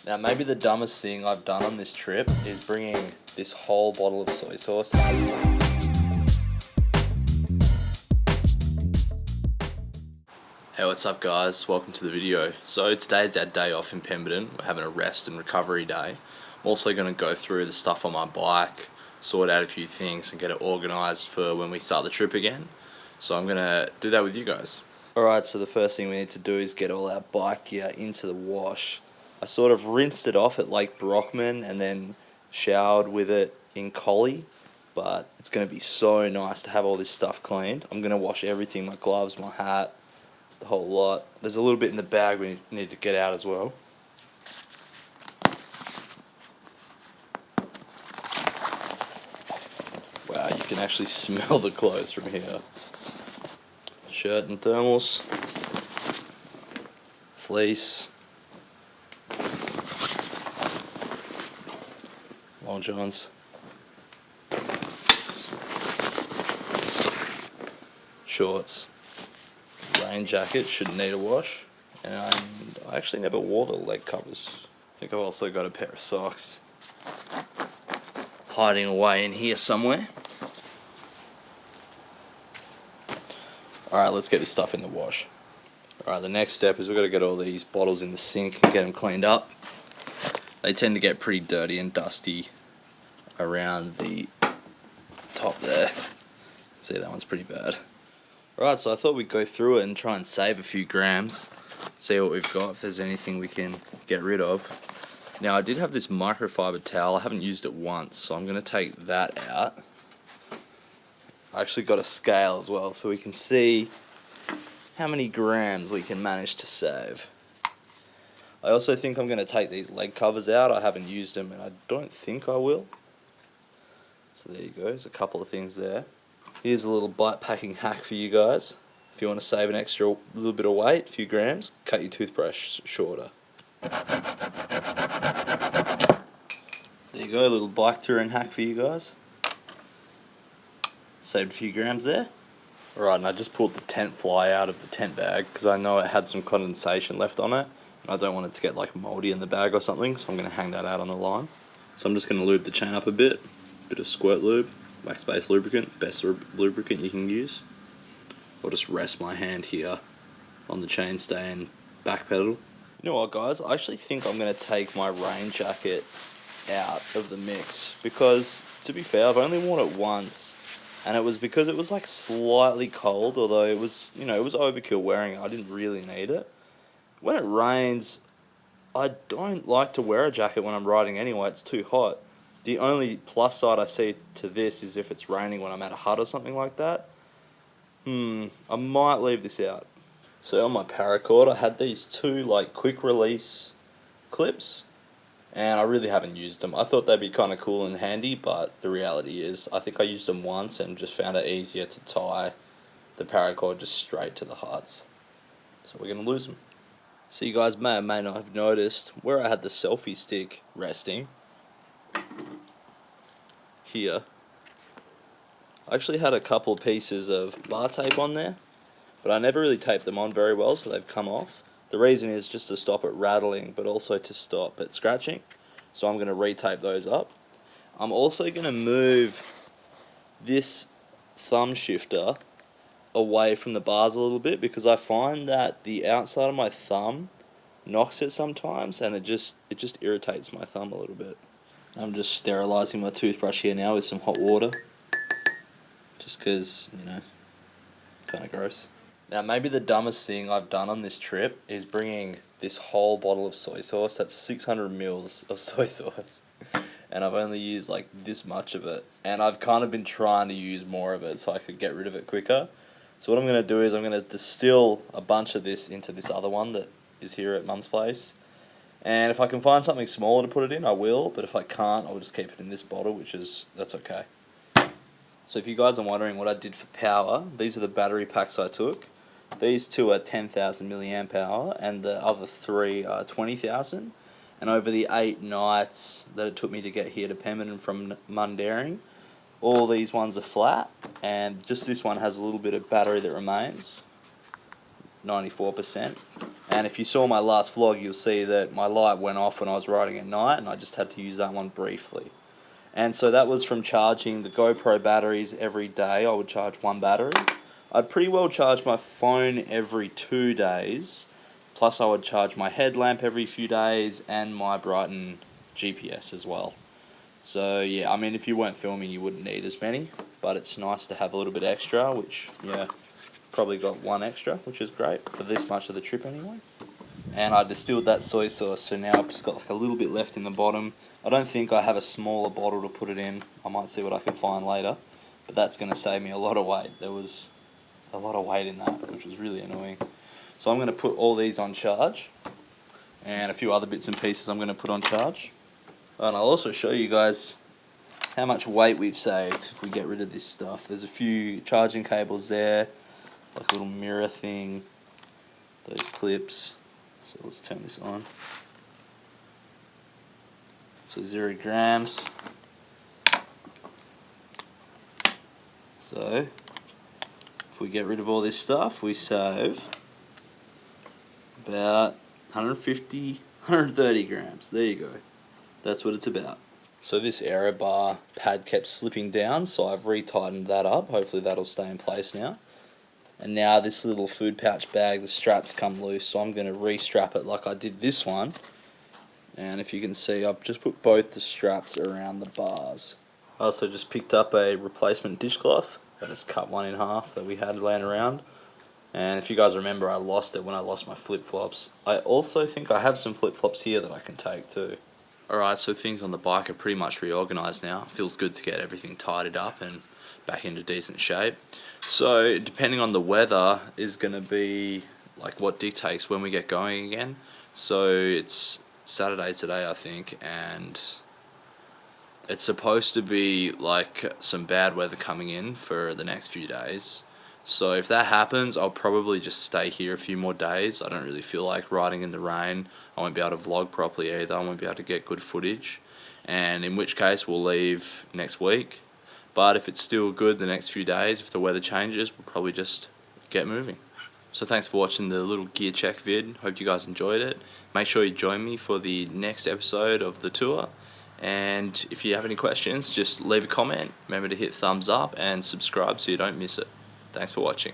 Now maybe the dumbest thing I've done on this trip is bringing this whole bottle of soy sauce. Hey, what's up guys? Welcome to the video. So today's our day off in Pemberton. We're having a rest and recovery day. I'm also going to go through the stuff on my bike, sort out a few things and get it organised for when we start the trip again. So I'm going to do that with you guys. Alright, so the first thing we need to do is get all our bike gear into the wash. I sort of rinsed it off at Lake Brockman and then showered with it in Collie, but it's going to be so nice to have all this stuff cleaned. I'm going to wash everything, my gloves, my hat, the whole lot. There's a little bit in the bag we need to get out as well. Wow, you can actually smell the clothes from here. Shirt and thermals, fleece, long johns, shorts, rain jacket, shouldn't need a wash, and I actually never wore the leg covers. I think I've also got a pair of socks hiding away in here somewhere. Alright, let's get this stuff in the wash. Alright, the next step is we've got to get all these bottles in the sink and get them cleaned up. They tend to get pretty dirty and dusty around the top there. See, that one's pretty bad. Alright, so I thought we'd go through it and try and save a few grams. See what we've got, if there's anything we can get rid of. Now, I did have this microfiber towel. I haven't used it once, so I'm going to take that out. I actually got a scale as well, so we can see how many grams we can manage to save. I also think I'm going to take these leg covers out. I haven't used them and I don't think I will. So there you go, there's a couple of things there. Here's a little bike packing hack for you guys. If you want to save an extra little bit of weight, a few grams, cut your toothbrush shorter. There you go, a little bike touring hack for you guys. Saved a few grams there. Alright, and I just pulled the tent fly out of the tent bag because I know it had some condensation left on it and I don't want it to get like mouldy in the bag or something, so I'm going to hang that out on the line. So I'm just going to lube the chain up a bit of squirt lube, wax based lubricant, best lubricant you can use. I'll just rest my hand here on the chainstay and back pedal. You know what guys, I actually think I'm going to take my rain jacket out of the mix because, to be fair, I've only worn it once. And it was because it was like slightly cold, although it was, you know, it was overkill wearing it. I didn't really need it. When it rains, I don't like to wear a jacket when I'm riding anyway. It's too hot. The only plus side I see to this is if it's raining when I'm at a hut or something like that. I might leave this out. So on my Paracord, I had these two like quick release clips. And I really haven't used them. I thought they'd be kind of cool and handy, but the reality is I think I used them once and just found it easier to tie the Paracord just straight to the hearts. So we're going to lose them. So you guys may or may not have noticed where I had the selfie stick resting. Here. I actually had a couple of pieces of bar tape on there, but I never really taped them on very well, so they've come off. The reason is just to stop it rattling, but also to stop it scratching. So I'm going to retape those up. I'm also going to move this thumb shifter away from the bars a little bit because I find that the outside of my thumb knocks it sometimes and it just irritates my thumb a little bit. I'm just sterilising my toothbrush here now with some hot water. Just because, you know, kind of gross. Now maybe the dumbest thing I've done on this trip is bringing this whole bottle of soy sauce. That's 600 mils of soy sauce. And I've only used like this much of it. And I've kind of been trying to use more of it so I could get rid of it quicker. So what I'm going to do is I'm going to distill a bunch of this into this other one that is here at Mum's place. And if I can find something smaller to put it in, I will. But if I can't, I'll just keep it in this bottle, that's okay. So if you guys are wondering what I did for power, these are the battery packs I took. These two are 10,000 milliamp hour and the other three are 20,000. And over the 8 nights that it took me to get here to Pemberton from Munda, all these ones are flat and just this one has a little bit of battery that remains, 94%. And if you saw my last vlog, you'll see that my light went off when I was riding at night, and I just had to use that one briefly. And so that was from charging the GoPro batteries every day. I would charge one battery. I'd pretty well charge my phone every 2 days, plus I would charge my headlamp every few days and my Brighton GPS as well. So yeah, I mean, if you weren't filming you wouldn't need as many, but it's nice to have a little bit extra, which, yeah, probably got one extra, which is great for this much of the trip anyway. And I distilled that soy sauce, so now I've just got like a little bit left in the bottom. I don't think I have a smaller bottle to put it in. I might see what I can find later, but that's going to save me a lot of weight. There was a lot of weight in that, which was really annoying. So I'm going to put all these on charge, and a few other bits and pieces I'm going to put on charge. And I'll also show you guys how much weight we've saved if we get rid of this stuff. There's a few charging cables there, like a little mirror thing, those clips. So let's turn this on. So 0 grams. So if we get rid of all this stuff, we save about 150, 130 grams. There you go. That's what it's about. So this aero bar pad kept slipping down, so I've re-tightened that up. Hopefully that'll stay in place now. And now this little food pouch bag, the straps come loose, so I'm going to re-strap it like I did this one. And if you can see, I've just put both the straps around the bars. I also just picked up a replacement dishcloth. I just cut one in half that we had laying around. And if you guys remember, I lost it when I lost my flip-flops. I also think I have some flip-flops here that I can take too. Alright, so things on the bike are pretty much reorganised now. Feels good to get everything tidied up and back into decent shape. So depending on the weather is going to be like what dictates when we get going again. So it's Saturday today, I think, and it's supposed to be like some bad weather coming in for the next few days. So if that happens, I'll probably just stay here a few more days. I don't really feel like riding in the rain. I won't be able to vlog properly either. I won't be able to get good footage, and in which case we'll leave next week. But if it's still good the next few days, if the weather changes, we'll probably just get moving. So thanks for watching the little gear check vid. Hope you guys enjoyed it. Make sure you join me for the next episode of the tour. And if you have any questions, just leave a comment. Remember to hit thumbs up and subscribe so you don't miss it. Thanks for watching.